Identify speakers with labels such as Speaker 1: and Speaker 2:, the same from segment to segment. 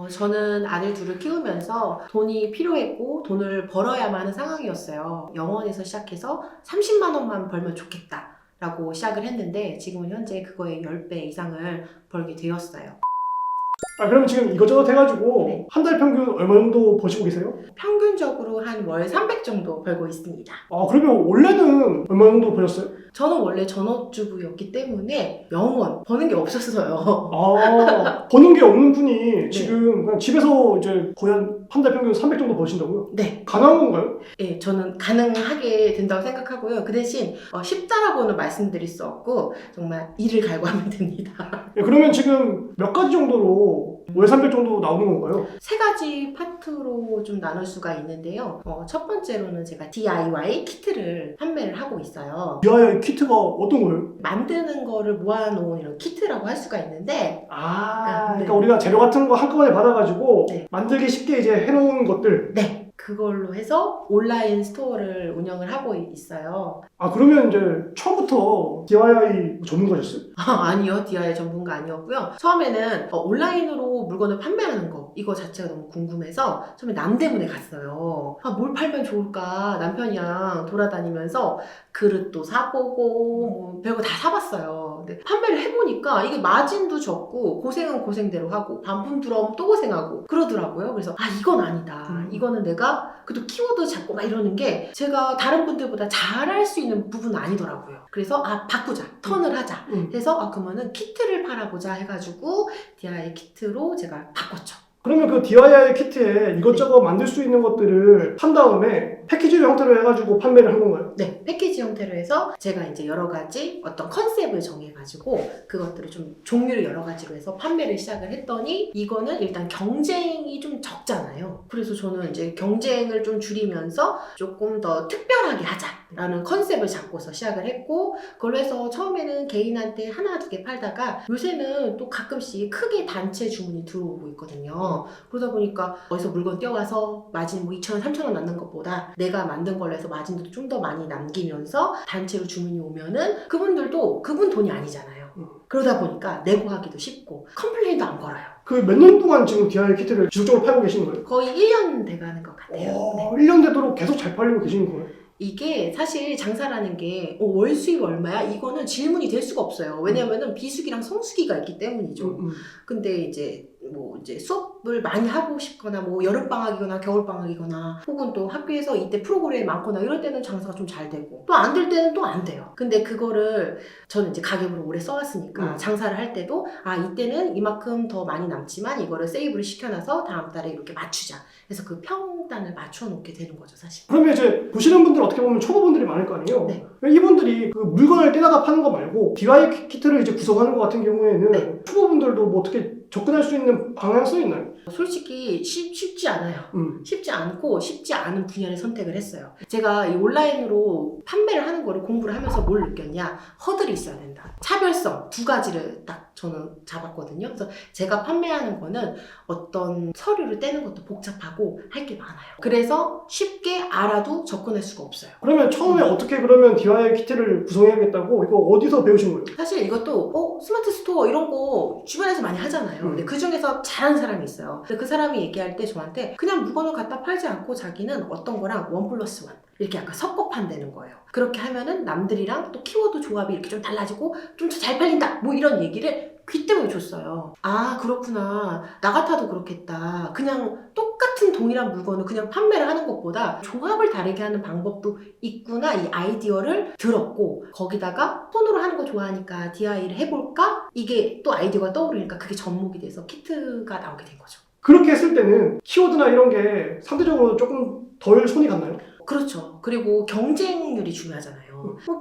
Speaker 1: 저는 아들 둘을 키우면서 돈이 필요했고 돈을 벌어야만 하는 상황이었어요. 0원에서 시작해서 30만 원만 벌면 좋겠다 라고 시작을 했는데 지금은 현재 그거의 10배 이상을 벌게 되었어요.
Speaker 2: 그럼 지금 이것저것 해가지고
Speaker 1: 네.
Speaker 2: 한 달 평균 얼마 정도 버시고 계세요?
Speaker 1: 평균적으로 한 월 300 정도 벌고 있습니다.
Speaker 2: 그러면 원래는 얼마 정도 버셨어요?
Speaker 1: 저는 원래 전업주부였기 때문에 0원 버는 게 없었어요.
Speaker 2: 버는 게 없는 분이 지금 그냥 집에서 이제 거의 한 달 평균 300 정도 버신다고요?
Speaker 1: 네.
Speaker 2: 가능한 건가요?
Speaker 1: 네, 저는 가능하게 된다고 생각하고요. 그 대신 쉽다라고는 말씀드릴 수 없고 정말 이를 갈구하면 됩니다.
Speaker 2: 그러면 지금 몇 가지 정도로 월 300 정도 나오는 건가요?
Speaker 1: 세 가지 파트로 좀 나눌 수가 있는데요. 첫 번째로는 제가 DIY 키트를 판매를 하고 있어요.
Speaker 2: DIY 키트가 어떤 거예요?
Speaker 1: 만드는 거를 모아놓은 이런 키트라고 할 수가 있는데
Speaker 2: 그러니까
Speaker 1: 네.
Speaker 2: 우리가 재료 같은 거 한꺼번에 받아가지고
Speaker 1: 네.
Speaker 2: 만들기 쉽게 이제 해놓은 것들.
Speaker 1: 네, 그걸로 해서 온라인 스토어를 운영을 하고 있어요.
Speaker 2: 그러면 이제 처음부터 DIY 전문가셨어요?
Speaker 1: 아니요, DIY 전문가 아니었고요. 처음에는 온라인으로 물건을 판매하는 거 이거 자체가 너무 궁금해서 처음에 남대문에 갔어요. 뭘 팔면 좋을까 남편이랑 돌아다니면서 그릇도 사보고 뭐 별거 다 사봤어요. 근데 판매를 해보니까 이게 마진도 적고 고생은 고생대로 하고 반품 들어오면 또 고생하고 그러더라고요. 그래서 이건 아니다. 이거는 내가 그래도 키워드 잡고 막 이러는 게 제가 다른 분들보다 잘할 수 있는 부분은 아니더라고요. 그래서 바꾸자, 턴을 하자 해서 그러면은 키트를 팔아보자 해가지고 DIY 키트로 제가 바꿨죠.
Speaker 2: 그러면 그 DIY 키트에 이것저것 만들 수 있는 것들을 한 다음에 패키지 형태로 해가지고 판매를 한 건가요?
Speaker 1: 네, 패키지 형태로 해서 제가 이제 여러 가지 어떤 컨셉을 정해가지고 그것들을 좀 종류를 여러 가지로 해서 판매를 시작을 했더니 이거는 일단 경쟁이 좀 적잖아요. 그래서 저는 이제 경쟁을 좀 줄이면서 조금 더 특별하게 하자라는 컨셉을 잡고서 시작을 했고 그걸로 해서 처음에는 개인한테 하나 두 개 팔다가 요새는 또 가끔씩 크게 단체 주문이 들어오고 있거든요. 그러다 보니까 어디서 물건 떼와서 마진 2,000원, 3,000원 남는 것보다 내가 만든 걸로 해서 마진도 좀 더 많이 남기면서 단체로 주문이 오면은 그분들도 그분 돈이 아니잖아요. 그러다 보니까 내고하기도 쉽고 컴플레인도 안 걸어요.
Speaker 2: 그 몇 년 동안 지금 DIY 키트를 지속적으로 팔고 계시는 거예요?
Speaker 1: 거의 1년 돼가는 것 같아요. 네.
Speaker 2: 1년 되도록 계속 잘 팔리고 계시는 거예요?
Speaker 1: 이게 사실 장사라는 게 월 수입 얼마야? 이거는 질문이 될 수가 없어요. 왜냐면은 비수기랑 성수기가 있기 때문이죠. 근데 이제 수업을 많이 하고 싶거나 여름방학이거나 겨울방학이거나 혹은 또 학교에서 이때 프로그램이 많거나 이럴 때는 장사가 좀 잘 되고 또 안 될 때는 또 안 돼요. 근데 그거를 저는 이제 가계부를 오래 써왔으니까 장사를 할 때도 이때는 이만큼 더 많이 남지만 이거를 세이브를 시켜놔서 다음 달에 이렇게 맞추자. 그래서 그 평단을 맞춰 놓게 되는 거죠, 사실.
Speaker 2: 그러면 이제 보시는 분들 어떻게 보면 초보분들이 많을 거 아니에요?
Speaker 1: 네.
Speaker 2: 이분들이 그 물건을 떼다가 파는 거 말고 DIY 키트를 이제 구성하는 것 같은 경우에는
Speaker 1: 네.
Speaker 2: 초보분들도 어떻게 접근할 수 있는 방향성이 있나요?
Speaker 1: 솔직히 쉽지 않아요. 쉽지 않고 쉽지 않은 분야를 선택을 했어요. 제가 이 온라인으로 판매를 하는 거를 공부를 하면서 뭘 느꼈냐? 허들이 있어야 된다. 차별성 두 가지를 딱 저는 잡았거든요. 그래서 제가 판매하는 거는 어떤 서류를 떼는 것도 복잡하고 할 게 많아요. 그래서 쉽게 알아도 접근할 수가 없어요.
Speaker 2: 그러면 처음에 어떻게 그러면 DIY 키트를 구성해야겠다고 이거 어디서 배우신 거예요?
Speaker 1: 사실 이것도 스마트 스토어 이런 거 주변에서 많이 하잖아요. 근데 그 중에서 잘하는 사람이 있어요. 근데 그 사람이 얘기할 때 저한테 그냥 물건을 갖다 팔지 않고 자기는 어떤 거랑 1+1 이렇게 약간 섞어 판다는 거예요. 그렇게 하면은 남들이랑 또 키워드 조합이 이렇게 좀 달라지고 좀 더 잘 팔린다 이런 얘기를 귀 때문에 줬어요. 그렇구나. 나 같아도 그렇겠다. 그냥 똑같은 동일한 물건을 그냥 판매를 하는 것보다 조합을 다르게 하는 방법도 있구나. 이 아이디어를 들었고 거기다가 손으로 하는 거 좋아하니까 DIY를 해볼까? 이게 또 아이디어가 떠오르니까 그게 접목이 돼서 키트가 나오게 된 거죠.
Speaker 2: 그렇게 했을 때는 키워드나 이런 게 상대적으로 조금 덜 손이 갔나요?
Speaker 1: 그렇죠. 그리고 경쟁률이 중요하잖아요.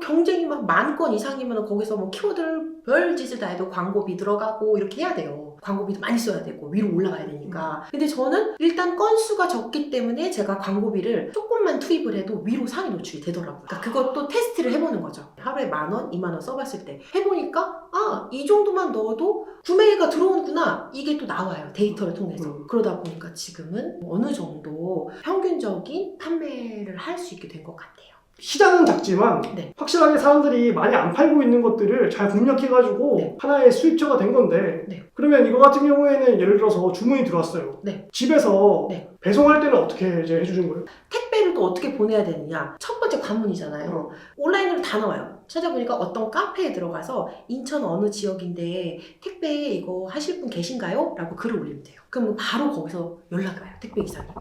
Speaker 1: 경쟁이 막 10,000건 이상이면 거기서 키워드를 별 짓을 다 해도 광고비 들어가고 이렇게 해야 돼요. 광고비도 많이 써야 되고 위로 올라가야 되니까. 근데 저는 일단 건수가 적기 때문에 제가 광고비를 조금만 투입을 해도 위로 상위 노출이 되더라고요. 그러니까 그것도 테스트를 해보는 거죠. 하루에 10,000원, 20,000원 써봤을 때 해보니까 이 정도만 넣어도 구매가 들어오는구나. 이게 또 나와요. 데이터를 통해서. 그러다 보니까 지금은 어느 정도 평균적인 판매를 할 수 있게 된 것 같아요.
Speaker 2: 시장은 작지만
Speaker 1: 네.
Speaker 2: 확실하게 사람들이 많이 안 팔고 있는 것들을 잘 공략해가지고
Speaker 1: 네.
Speaker 2: 하나의 수입처가 된 건데
Speaker 1: 네.
Speaker 2: 그러면 이거 같은 경우에는 예를 들어서 주문이 들어왔어요.
Speaker 1: 네.
Speaker 2: 집에서
Speaker 1: 네.
Speaker 2: 배송할 때는 어떻게 이제 해주는 거예요?
Speaker 1: 택배를 또 어떻게 보내야 되느냐. 첫 번째 관문이잖아요. 온라인으로 다 나와요. 찾아보니까 어떤 카페에 들어가서 인천 어느 지역인데 택배 이거 하실 분 계신가요? 라고 글을 올리면 돼요. 그럼 바로 거기서 연락이 와요. 택배 기사님이.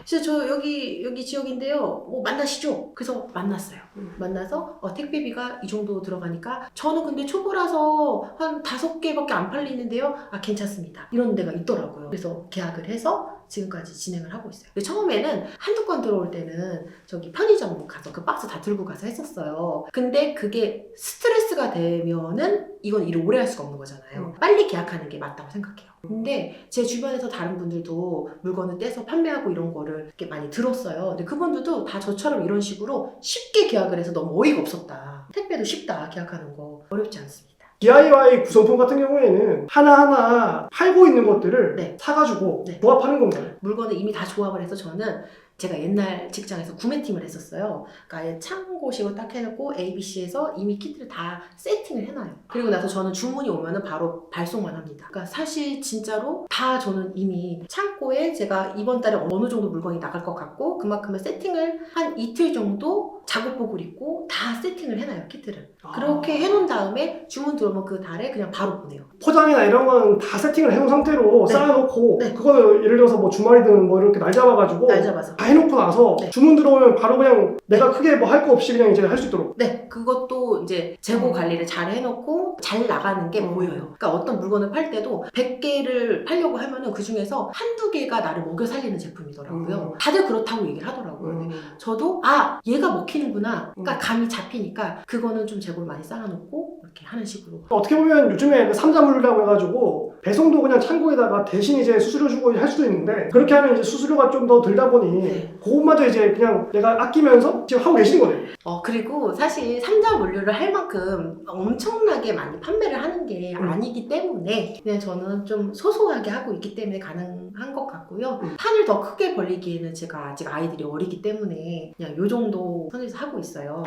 Speaker 1: 그래서 저 여기 지역인데요. 만나시죠? 그래서 만났어요. 만나서 택배비가 이 정도 들어가니까 저는 근데 초보라서 한 5개밖에 안 팔리는데요. 아 괜찮습니다. 이런 데가 있더라고요. 그래서 계약을 해서 지금까지 진행을 하고 있어요. 근데 처음에는 한두 건 들어올 때는 저기 편의점 가서 그 박스 다 들고 가서 했었어요. 근데 그게 스트레스가 되면은 이건 일을 오래 할 수가 없는 거잖아요. 빨리 계약하는 게 맞다고 생각해요. 근데 제 주변에서 다른 분들도 물건을 떼서 판매하고 이런 거를 이렇게 많이 들었어요. 근데 그분들도 다 저처럼 이런 식으로 쉽게 계약을 해서 너무 어이가 없었다. 택배도 쉽다 계약하는 거 어렵지 않습니다.
Speaker 2: DIY 구성품 같은 경우에는 하나하나 팔고 있는 것들을
Speaker 1: 네.
Speaker 2: 사가지고
Speaker 1: 네.
Speaker 2: 부합하는 건가요?
Speaker 1: 물건을 이미 다 조합을 해서 저는 제가 옛날 직장에서 구매팀을 했었어요. 그러니까 아예 창고식으로 딱 해놓고 ABC에서 이미 키트를 다 세팅을 해놔요. 그리고 나서 저는 주문이 오면은 바로 발송만 합니다. 그러니까 사실 진짜로 다 저는 이미 창고에 제가 이번 달에 어느 정도 물건이 나갈 것 같고 그만큼의 세팅을 한 이틀 정도 작업복을 입고 다 세팅을 해놔요, 키트를. 그렇게 해놓은 다음에 주문 들어오면 그 달에 그냥 바로 보내요.
Speaker 2: 포장이나 이런 건 다 세팅을 해놓은 상태로
Speaker 1: 네.
Speaker 2: 쌓아놓고
Speaker 1: 네.
Speaker 2: 그거는 예를 들어서 뭐 주말이든 뭐 이렇게 날 잡아가지고
Speaker 1: 날 잡아서.
Speaker 2: 다 해놓고 나서
Speaker 1: 네.
Speaker 2: 주문 들어오면 바로 그냥 내가 크게 뭐 할 거 없이 그냥 이제 할 수 있도록.
Speaker 1: 네, 그것도 이제 재고 관리를 잘 해놓고 잘 나가는 게 보여요. 그러니까 어떤 물건을 팔 때도 100개를 팔려고 하면은 그 중에서 한두 개가 나를 먹여 살리는 제품이더라고요. 다들 그렇다고 얘기를 하더라고요. 근데 저도 얘가 먹히는구나. 그러니까 감이 잡히니까 그거는 좀 재고를 많이 쌓아놓고 이렇게 하는 식으로.
Speaker 2: 어떻게 보면 요즘에 삼자물이라고 해가지고 배송도 그냥 창고에다가 대신 이제 수수료 주고 할 수도 있는데 그렇게 하면 이제 수수료가 좀 더 들다 보니
Speaker 1: 네.
Speaker 2: 그것마저 이제 그냥 내가 아끼면서 지금 하고 계시는 거네요.
Speaker 1: 그리고 사실 삼자 물류를 할 만큼 엄청나게 많이 판매를 하는 게 아니기 때문에 그냥 저는 좀 소소하게 하고 있기 때문에 가능한 것 같고요. 판을 더 크게 벌리기에는 제가 아직 아이들이 어리기 때문에 그냥 요 정도 선에서 하고 있어요.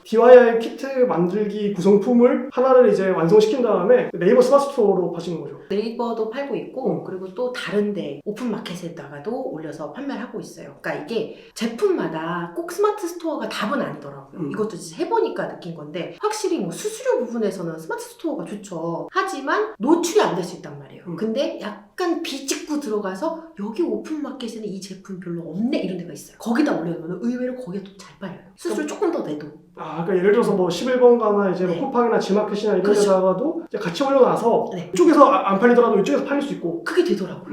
Speaker 2: DIY 키트 만들기 구성품을 하나를 이제 완성시킨 다음에 네이버 스마트 스토어로 파시는 거죠.
Speaker 1: 네이버도 팔고 있고 그리고 또 다른데 오픈마켓에다가도 올려서 판매를 하고 있어요. 그러니까 이게 제품마다 꼭 스마트 스토어가 답은 아니더라고요. 이것도 진짜 해보니까 느낀 건데 확실히 뭐 수수료 부분에서는 스마트 스토어가 좋죠. 하지만 노출이 안 될 수 있단 말이에요. 근데 약간 비집고 들어가서 여기 오픈마켓에는 이 제품 별로 없네 이런 데가 있어요. 거기다 올려놓으면 의외로 거기가 또 잘 팔려요. 수수료 조금 더 내도.
Speaker 2: 그러니까 예를 들어서 뭐 11번가나 이제
Speaker 1: 네.
Speaker 2: 뭐 쿠팡이나 지마켓이나 이런
Speaker 1: 그렇죠.
Speaker 2: 데다가도 이제 같이 올려놔서
Speaker 1: 네.
Speaker 2: 이쪽에서 안 팔리더라도 이쪽에서 팔릴 수 있고.
Speaker 1: 그게 되더라고요.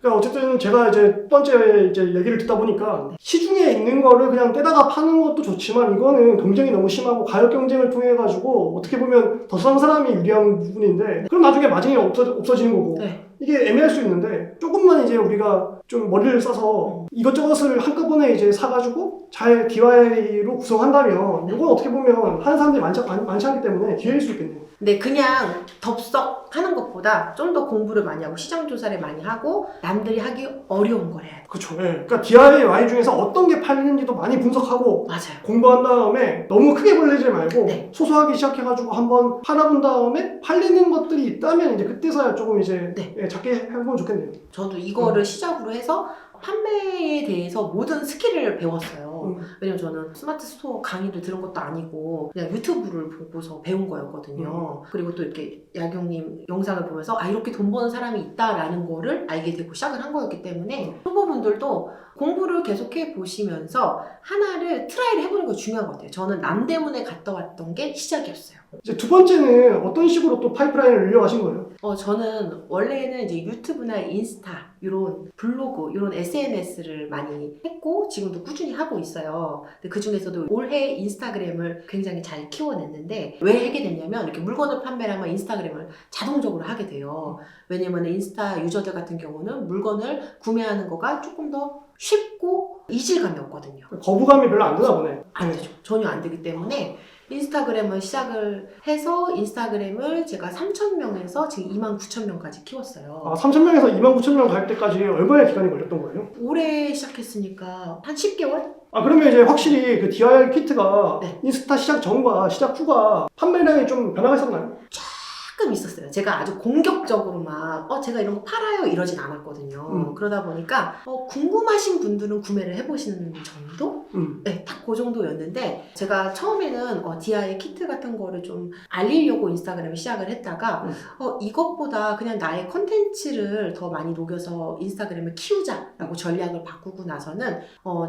Speaker 2: 그러니까 어쨌든 제가 이제 첫 번째 이제 얘기를 듣다 보니까 시중에 있는 거를 그냥 떼다가 파는 것도 좋지만 이거는 경쟁이 너무 심하고 가격 경쟁을 통해 가지고 어떻게 보면 더 싼 사람이 유리한 부분인데 그럼 나중에 마진이 없어지는 거고.
Speaker 1: 네.
Speaker 2: 이게 애매할 수 있는데 조금만 이제 우리가 좀 머리를 써서 이것저것을 한꺼번에 이제 사가지고 잘 DIY로 구성한다면 이건 어떻게 보면 하는 사람들이 많지 않기 때문에 기회일 수 있겠네요.
Speaker 1: 근데 그냥 덥석 하는 것보다 좀 더 공부를 많이 하고 시장 조사를 많이 하고 남들이 하기 어려운 걸 해야 돼.
Speaker 2: 그렇죠. 네. 그러니까 DIY 중에서 어떤 게 팔리는지도 많이 분석하고
Speaker 1: 맞아요.
Speaker 2: 공부한 다음에 너무 크게 벌리지 말고
Speaker 1: 네.
Speaker 2: 소소하게 시작해가지고 한번 팔아본 다음에 팔리는 것들이 있다면 이제 그때서야 조금 이제
Speaker 1: 네.
Speaker 2: 작게 해보면 좋겠네요.
Speaker 1: 저도 이거를 시작으로 해서 판매에 대해서 모든 스킬을 배웠어요. 왜냐면 저는 스마트 스토어 강의를 들은 것도 아니고 그냥 유튜브를 보고서 배운 거였거든요. 그리고 또 이렇게 야경님 영상을 보면서 이렇게 돈 버는 사람이 있다라는 거를 알게 되고 시작을 한 거였기 때문에 초보분들도 공부를 계속해 보시면서 하나를 트라이를 해보는 게 중요한 것 같아요. 저는 남대문에 갔다 왔던 게 시작이었어요.
Speaker 2: 이제 두 번째는 어떤 식으로 또 파이프라인을 이어가신 거예요?
Speaker 1: 저는 원래는 이제 유튜브나 인스타, 이런 블로그, 이런 SNS를 많이 했고 지금도 꾸준히 하고 있어요. 근데 그 중에서도 올해 인스타그램을 굉장히 잘 키워냈는데 왜 하게 됐냐면 이렇게 물건을 판매를 하면 인스타그램을 자동적으로 하게 돼요. 왜냐면 인스타 유저들 같은 경우는 물건을 구매하는 거가 조금 더 쉽고 이질감이 없거든요.
Speaker 2: 거부감이 별로 안 드나 보네.
Speaker 1: 안 되죠. 전혀 안 되기 때문에 인스타그램을 시작을 해서 인스타그램을 제가 3,000명에서 지금 29,000명까지 키웠어요.
Speaker 2: 아, 3,000명에서 29,000명 갈 때까지 얼마의 기간이 걸렸던 거예요?
Speaker 1: 올해 시작했으니까 한 10개월?
Speaker 2: 아, 그러면 이제 확실히 그 DIY 키트가
Speaker 1: 네.
Speaker 2: 인스타 시작 전과 시작 후가 판매량이 좀 변화가 있었나요?
Speaker 1: 조금 있었어요. 제가 아주 공격적으로 막 제가 이런 거 팔아요 이러진 않았거든요. 그러다 보니까 궁금하신 분들은 구매를 해보시는 정도? 네, 딱 그 정도였는데 제가 처음에는 DIY 키트 같은 거를 좀 알리려고 인스타그램을 시작을 했다가 이것보다 그냥 나의 컨텐츠를 더 많이 녹여서 인스타그램을 키우자라고 전략을 바꾸고 나서는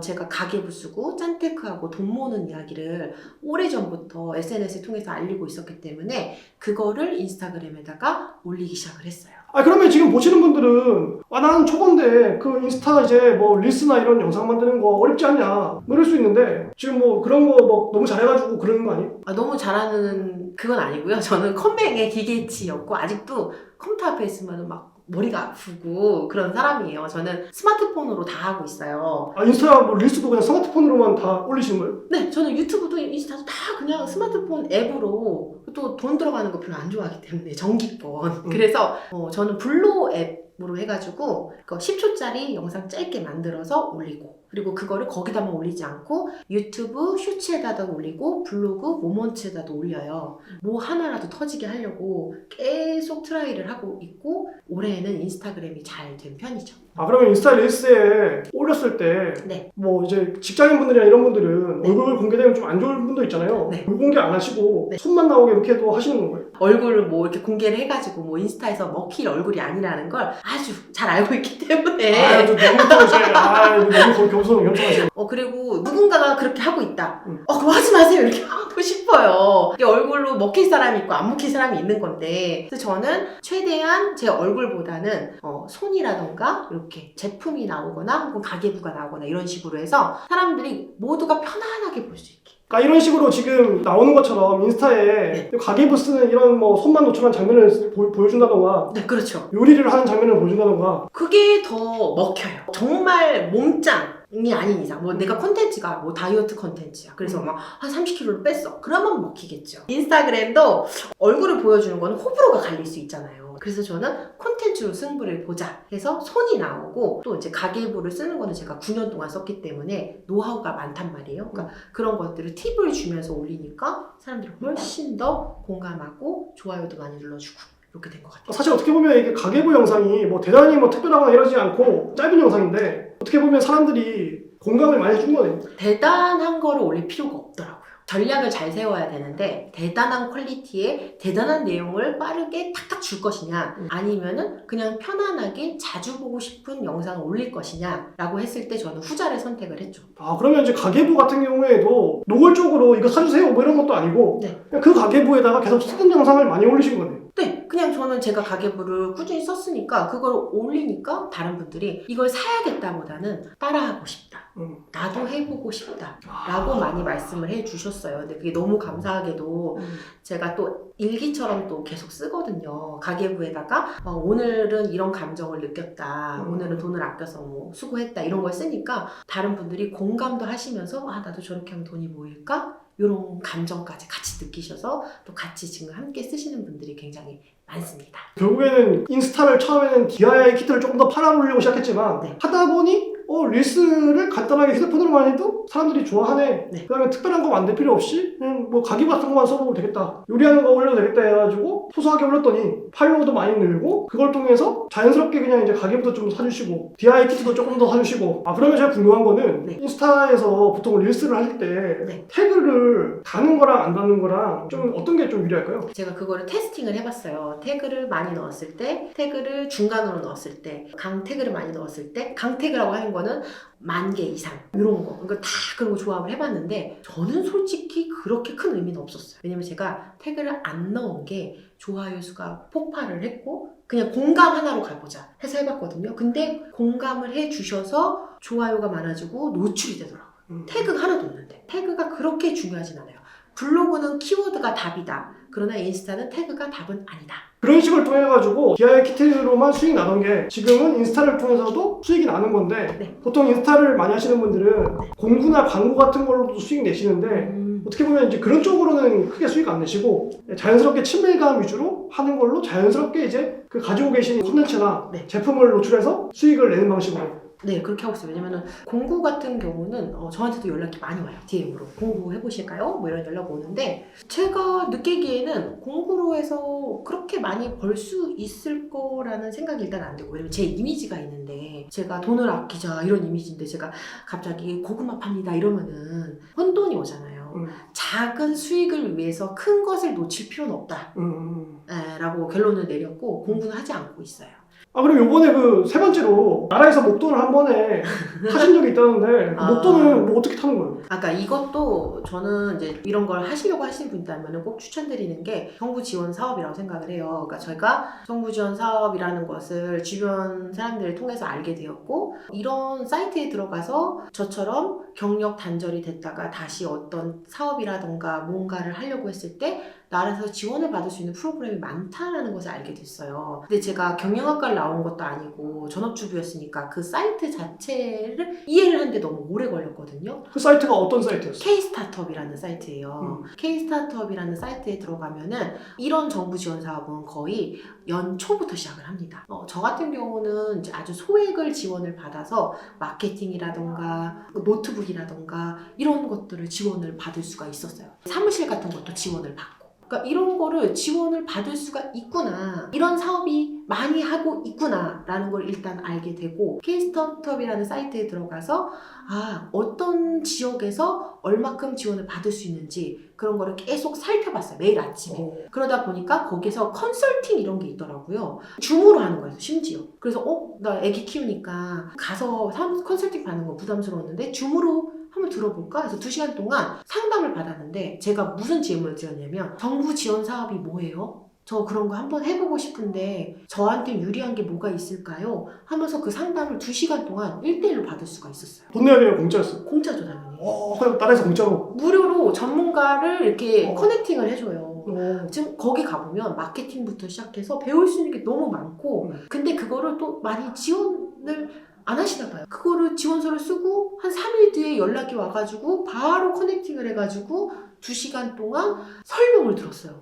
Speaker 1: 제가 가계부 쓰고 짠테크하고 돈 모으는 이야기를 오래전부터 SNS를 통해서 알리고 있었기 때문에 그거를 인스타그램에다가 올리기 시작을 했어요.
Speaker 2: 아, 그러면 지금 보시는 분들은 나는 초보인데 그 인스타 이제 뭐 릴스나 이런 영상 만드는 거 어렵지 않냐 뭐 이럴 수 있는데 지금 뭐 그런 거 뭐 너무 잘해가지고 그러는 거 아니에요?
Speaker 1: 너무 잘하는 그건 아니고요. 저는 컴맹의 기계치였고 아직도 컴퓨터 앞에 있으면 막 머리가 아프고 그런 사람이에요. 저는 스마트폰으로 다 하고 있어요.
Speaker 2: 아, 인스타 뭐 릴스도 그냥 스마트폰으로만 다 올리시는 거예요?
Speaker 1: 네, 저는 유튜브도 인스타도 다 그냥 스마트폰 앱으로 또 돈 들어가는 거 별로 안 좋아하기 때문에 정기권. 그래서 저는 블로 앱으로 해가지고 10초짜리 영상 짧게 만들어서 올리고 그리고 그거를 거기다만 올리지 않고 유튜브 쇼츠에다도 올리고 블로그 모먼츠에다도 올려요. 뭐 하나라도 터지게 하려고 계속 트라이를 하고 있고 올해에는 인스타그램이 잘 된 편이죠.
Speaker 2: 아, 그러면 인스타 릴스에 올렸을 때
Speaker 1: 네.
Speaker 2: 뭐 이제 직장인분들이나 이런 분들은
Speaker 1: 네.
Speaker 2: 얼굴 공개되면 좀 안 좋은 분도 있잖아요.
Speaker 1: 네.
Speaker 2: 얼굴 공개 안 하시고
Speaker 1: 네.
Speaker 2: 손만 나오게 이렇게도 하시는 건가요?
Speaker 1: 얼굴을 뭐 이렇게 공개를 해가지고 뭐 인스타에서 먹힐 얼굴이 아니라는 걸 아주 잘 알고 있기 때문에
Speaker 2: 아, 좀 너무 또 이제 너무 겸손하시고.
Speaker 1: 그리고 누군가가 그렇게 하고 있다. 그거 하지 마세요. 이렇게 하고 싶어요. 이게 얼굴로 먹힐 사람이 있고 안 먹힐 사람이 있는 건데 그래서 저는 최대한 제 얼굴보다는 손이라던가 이렇게 제품이 나오거나 혹은 가계부가 나오거나 이런 식으로 해서 사람들이 모두가 편안하게 볼 수 있게.
Speaker 2: 그러니까 이런 식으로 지금 나오는 것처럼 인스타에
Speaker 1: 네.
Speaker 2: 가계부 쓰는 이런 뭐 손만 노출한 장면을 보여준다던가
Speaker 1: 네, 그렇죠.
Speaker 2: 요리를 하는 장면을 보여준다던가
Speaker 1: 그게 더 먹혀요. 정말 몸짱이 아닌 이상 뭐 내가 콘텐츠가 뭐 다이어트 콘텐츠야. 그래서 막 한 30kg를 뺐어. 그러면 먹히겠죠. 인스타그램도 얼굴을 보여주는 거는 호불호가 갈릴 수 있잖아요. 그래서 저는 콘텐츠로 승부를 보자 해서 손이 나오고 또 이제 가계부를 쓰는 거는 제가 9년 동안 썼기 때문에 노하우가 많단 말이에요. 그러니까 그런 것들을 팁을 주면서 올리니까 사람들이 훨씬 더 공감하고 좋아요도 많이 눌러주고 이렇게 된 것 같아요.
Speaker 2: 사실 어떻게 보면 이게 가계부 영상이 뭐 대단히 뭐 특별하거나 이러지 않고 짧은 영상인데 어떻게 보면 사람들이 공감을 많이 해준 거네요.
Speaker 1: 대단한 거를 올릴 필요가 없더라고요. 전략을 잘 세워야 되는데 대단한 퀄리티의 대단한 내용을 빠르게 탁탁 줄 것이냐 아니면은 그냥 편안하게 자주 보고 싶은 영상을 올릴 것이냐 라고 했을 때 저는 후자를 선택을 했죠.
Speaker 2: 아, 그러면 이제 가계부 같은 경우에도 노골적으로 이거 사주세요 뭐 이런 것도 아니고
Speaker 1: 네.
Speaker 2: 그냥 그 가계부에다가 계속 쓰던 영상을 많이 올리신 거네요.
Speaker 1: 네, 그냥 저는 제가 가계부를 꾸준히 썼으니까 그걸 올리니까 다른 분들이 이걸 사야겠다 보다는 따라하고 싶다. 나도 해보고 싶다. 라고 많이 말씀을 해주셨어요. 근데 그게 너무 감사하게도 제가 또 일기처럼 또 계속 쓰거든요. 가계부에다가 오늘은 이런 감정을 느꼈다. 오늘은 돈을 아껴서 뭐 수고했다. 이런 걸 쓰니까 다른 분들이 공감도 하시면서 나도 저렇게 하면 돈이 모일까? 이런 감정까지 같이 느끼셔서 또 같이 지금 함께 쓰시는 분들이 굉장히 많습니다.
Speaker 2: 결국에는 인스타를 처음에는 DIY 키트를 조금 더 팔아보려고 시작했지만
Speaker 1: 네.
Speaker 2: 하다 보니 릴스를 간단하게 휴대폰으로만 해도 사람들이 좋아하네.
Speaker 1: 네.
Speaker 2: 그다음에 특별한 거 만들 필요 없이 그냥 뭐 가계부 같은 거만 써보면 되겠다. 요리하는 거 올려도 되겠다 해가지고 소소하게 올렸더니 팔로워도 많이 늘고 그걸 통해서 자연스럽게 그냥 이제 가계부도 좀 사주시고 DIY 키트도 조금 더 사주시고 그러면 제가 궁금한 거는
Speaker 1: 네.
Speaker 2: 인스타에서 보통 릴스를 하실 때
Speaker 1: 네.
Speaker 2: 태그를 다는 거랑 안 다는 거랑 좀 어떤 게 좀 유리할까요?
Speaker 1: 제가 그거를 테스팅을 해봤어요. 태그를 많이 넣었을 때, 태그를 중간으로 넣었을 때, 강 태그를 많이 넣었을 때, 강 태그라고 하는 거는 10,000개 이상 이런 거. 그러니까 다 그런 거 조합을 해봤는데 저는 솔직히 그렇게 큰 의미는 없었어요. 왜냐면 제가 태그를 안 넣은 게 좋아요 수가 폭발을 했고 그냥 공감 하나로 가보자 해서 해봤거든요. 근데 공감을 해주셔서 좋아요가 많아지고 노출이 되더라고요. 태그가 하나도 없는데. 태그가 그렇게 중요하진 않아요. 블로그는 키워드가 답이다. 그러나 인스타는 태그가 답은 아니다.
Speaker 2: 그런 식을 통해가지고 DIY 키트로만 수익이 나던 게 지금은 인스타를 통해서도 수익이 나는 건데
Speaker 1: 네.
Speaker 2: 보통 인스타를 많이 하시는 분들은 공구나 광고 같은 걸로도 수익 내시는데 어떻게 보면 이제 그런 쪽으로는 크게 수익 안 내시고 자연스럽게 친밀감 위주로 하는 걸로 자연스럽게 이제 그 가지고 계신 콘텐츠나
Speaker 1: 네.
Speaker 2: 제품을 노출해서 수익을 내는 방식으로.
Speaker 1: 네, 그렇게 하고 있어요. 왜냐면은 공구 같은 경우는 저한테도 연락이 많이 와요. DM으로. 공구 해보실까요? 뭐 이런 연락 오는데 제가 느끼기에는 공구로 해서 그렇게 많이 벌 수 있을 거라는 생각이 일단 안 들고, 왜냐면 제 이미지가 있는데 제가 돈을 아끼자 이런 이미지인데 제가 갑자기 고구마 팝니다 이러면은 혼돈이 오잖아요. 작은 수익을 위해서 큰 것을 놓칠 필요는 없다. 라고 결론을 내렸고 공부는 하지 않고 있어요.
Speaker 2: 아, 그럼 요번에 그 세 번째로 나라에서 목돈을 한 번에 타신 적이 있다는데 그 목돈은 뭐 어떻게 타는 거예요?
Speaker 1: 아까 이것도 저는 이제 이런 걸 하시려고 하시는 분이라면 꼭 추천드리는 게 정부 지원 사업이라고 생각을 해요. 그러니까 저희가 정부 지원 사업이라는 것을 주변 사람들을 통해서 알게 되었고, 이런 사이트에 들어가서 저처럼 경력 단절이 됐다가 다시 어떤 사업이라던가 뭔가를 하려고 했을 때 나라에서 지원을 받을 수 있는 프로그램이 많다는 것을 알게 됐어요. 근데 제가 경영학과를 나온 것도 아니고 전업주부였으니까 그 사이트 자체를 이해를 하는데 너무 오래 걸렸거든요.
Speaker 2: 그 사이트가 어떤 사이트였어요?
Speaker 1: K-스타트업이라는 사이트예요. K-스타트업이라는 사이트에 들어가면은 이런 정부 지원 사업은 거의 연초부터 시작을 합니다. 저 같은 경우는 이제 아주 소액을 지원을 받아서 마케팅이라던가 노트북이라던가 이런 것들을 지원을 받을 수가 있었어요. 사무실 같은 것도 지원을 받고. 그러니까 이런 거를 지원을 받을 수가 있구나, 이런 사업이 많이 하고 있구나 라는 걸 일단 알게 되고, K-스타트업이라는 사이트에 들어가서 어떤 지역에서 얼마큼 지원을 받을 수 있는지 그런 거를 계속 살펴봤어요. 매일 아침에. 그러다 보니까 거기서 컨설팅 이런 게 있더라고요. 줌으로 하는 거예요, 심지어. 그래서 나 애기 키우니까 가서 컨설팅 받는 거 부담스러웠는데 줌으로 한번 들어볼까 해서 2시간 동안 상담을 받았는데, 제가 무슨 질문을 드렸냐면 정부 지원 사업이 뭐예요? 저 그런 거 한번 해보고 싶은데 저한테 유리한 게 뭐가 있을까요? 하면서 그 상담을 2시간 동안 1대1로 받을 수가 있었어요.
Speaker 2: 돈 내야 돼요? 공짜였어요?
Speaker 1: 공짜죠, 당연히.
Speaker 2: 그냥 나라에서 공짜로?
Speaker 1: 무료로 전문가를 이렇게 커넥팅을 해줘요.
Speaker 2: 오.
Speaker 1: 지금 거기 가보면 마케팅부터 시작해서 배울 수 있는 게 너무 많고, 근데 그거를 또 많이 지원을 안 하시나 봐요. 그거를 지원서를 쓰고 한 3일 뒤에 연락이 와가지고 바로 커넥팅을 해가지고 2시간 동안 설명을 들었어요.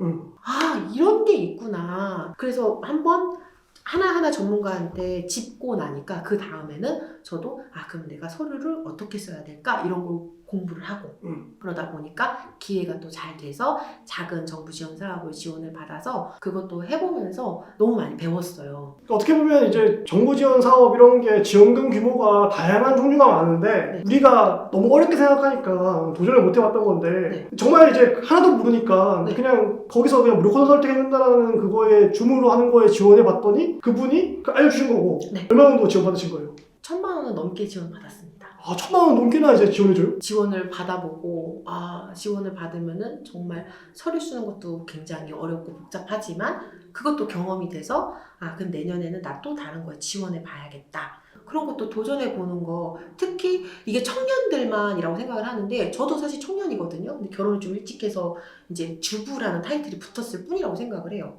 Speaker 1: 이런 게 있구나. 그래서 한번 하나하나 전문가한테 짚고 나니까 그 다음에는 저도 그럼 내가 서류를 어떻게 써야 될까 이런 걸 공부를 하고, 그러다 보니까 기회가 또 잘 돼서 작은 정부 지원 사업을 지원을 받아서 그것도 해보면서 너무 많이 배웠어요.
Speaker 2: 어떻게 보면 이제 정부 지원 사업 이런 게 지원금 규모가 다양한 종류가 많은데 우리가 너무 어렵게 생각하니까 도전을 못 해봤던 건데 정말 이제 하나도 모르니까 그냥 거기서 그냥 무료 컨설팅 해준다는 그거에 줌으로 하는 거에 지원해 봤더니 그분이 알려주신 거고 얼마 정도 지원 받으신 거예요?
Speaker 1: 1,000만 원 넘게 지원 받았습니다.
Speaker 2: 1,000만 원 넘게나 이제 지원해줘요?
Speaker 1: 지원을 받아보고 지원을 받으면은 정말 서류 쓰는 것도 굉장히 어렵고 복잡하지만 그것도 경험이 돼서 그럼 내년에는 나 또 다른 거에 지원해 봐야겠다. 그런 것도 도전해 보는 거, 특히 이게 청년들만이라고 생각을 하는데 저도 사실 청년이거든요. 근데 결혼을 좀 일찍 해서 이제 주부라는 타이틀이 붙었을 뿐이라고 생각을 해요.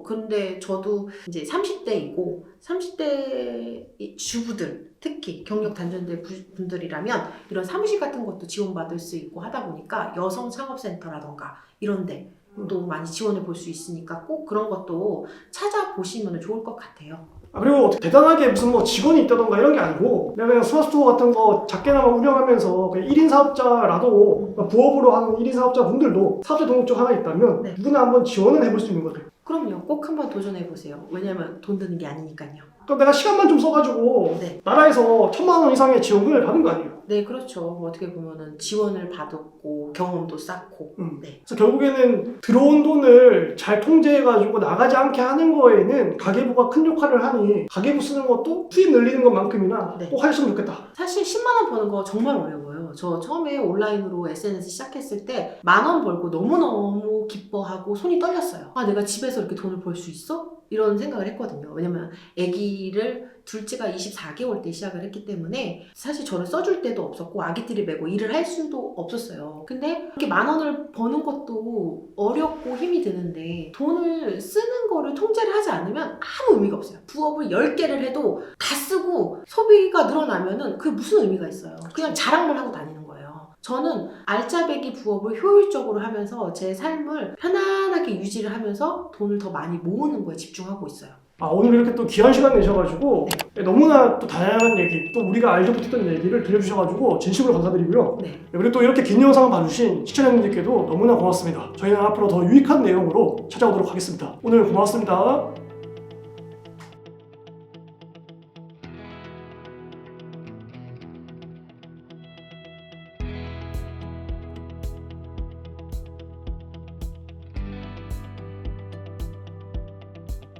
Speaker 1: 근데 저도 이제 30대이고 30대 주부들, 특히 경력 단절된 분들이라면 이런 사무실 같은 것도 지원받을 수 있고 하다 보니까 여성 창업센터라던가 이런 데 또 많이 지원해 볼 수 있으니까 꼭 그런 것도 찾아보시면 좋을 것 같아요.
Speaker 2: 그리고 대단하게 무슨 뭐 직원이 있다던가 이런 게 아니고 그냥 스마트스토어 같은 거 작게나마 운영하면서 그냥 1인 사업자라도 부업으로 하는 1인 사업자 분들도 사업자 등록증 하나 있다면 누구나 한번 지원을 해볼 수 있는 거죠.
Speaker 1: 그럼요. 꼭 한번 도전해보세요. 왜냐면 돈 드는 게 아니니까요.
Speaker 2: 그럼 내가 시간만 좀 써가지고 나라에서 1,000만 원 이상의 지원금을 받은 거 아니에요?
Speaker 1: 네, 그렇죠. 어떻게 보면은 지원을 받았고 경험도 쌓고.
Speaker 2: 그래서 결국에는 들어온 돈을 잘 통제해가지고 나가지 않게 하는 거에는 가계부가 큰 역할을 하니 가계부 쓰는 것도 수입 늘리는 것만큼이나 꼭 하셨으면 좋겠다.
Speaker 1: 사실 10만 원 버는 거 정말 어려워요. 저 처음에 온라인으로 SNS 시작했을 때 10,000원 벌고 너무너무 기뻐하고 손이 떨렸어요. 내가 집에서 이렇게 돈을 벌 수 있어? 이런 생각을 했거든요. 왜냐면 아기를 둘째가 24개월 때 시작을 했기 때문에 사실 저를 써줄 데도 없었고 아기들이 메고 일을 할 수도 없었어요. 근데 이렇게 10,000원을 버는 것도 어렵고 힘이 드는데 돈을 쓰는 거를 통제를 하지 않으면 아무 의미가 없어요. 부업을 10개를 해도 다 쓰고 소비가 늘어나면은 그게 무슨 의미가 있어요. 그냥 자랑만 하고 다니는 거예요. 저는 알짜배기 부업을 효율적으로 하면서 제 삶을 편안하게 유지를 하면서 돈을 더 많이 모으는 거에 집중하고 있어요.
Speaker 2: 오늘 이렇게 또 귀한 시간 내셔가지고 너무나 또 다양한 얘기, 또 우리가 알지 못했던 얘기를 들려주셔가지고 진심으로 감사드리고요.
Speaker 1: 네.
Speaker 2: 그리고 또 이렇게 긴 영상을 봐주신 시청자님들께도 너무나 고맙습니다. 저희는 앞으로 더 유익한 내용으로 찾아오도록 하겠습니다. 오늘 고맙습니다.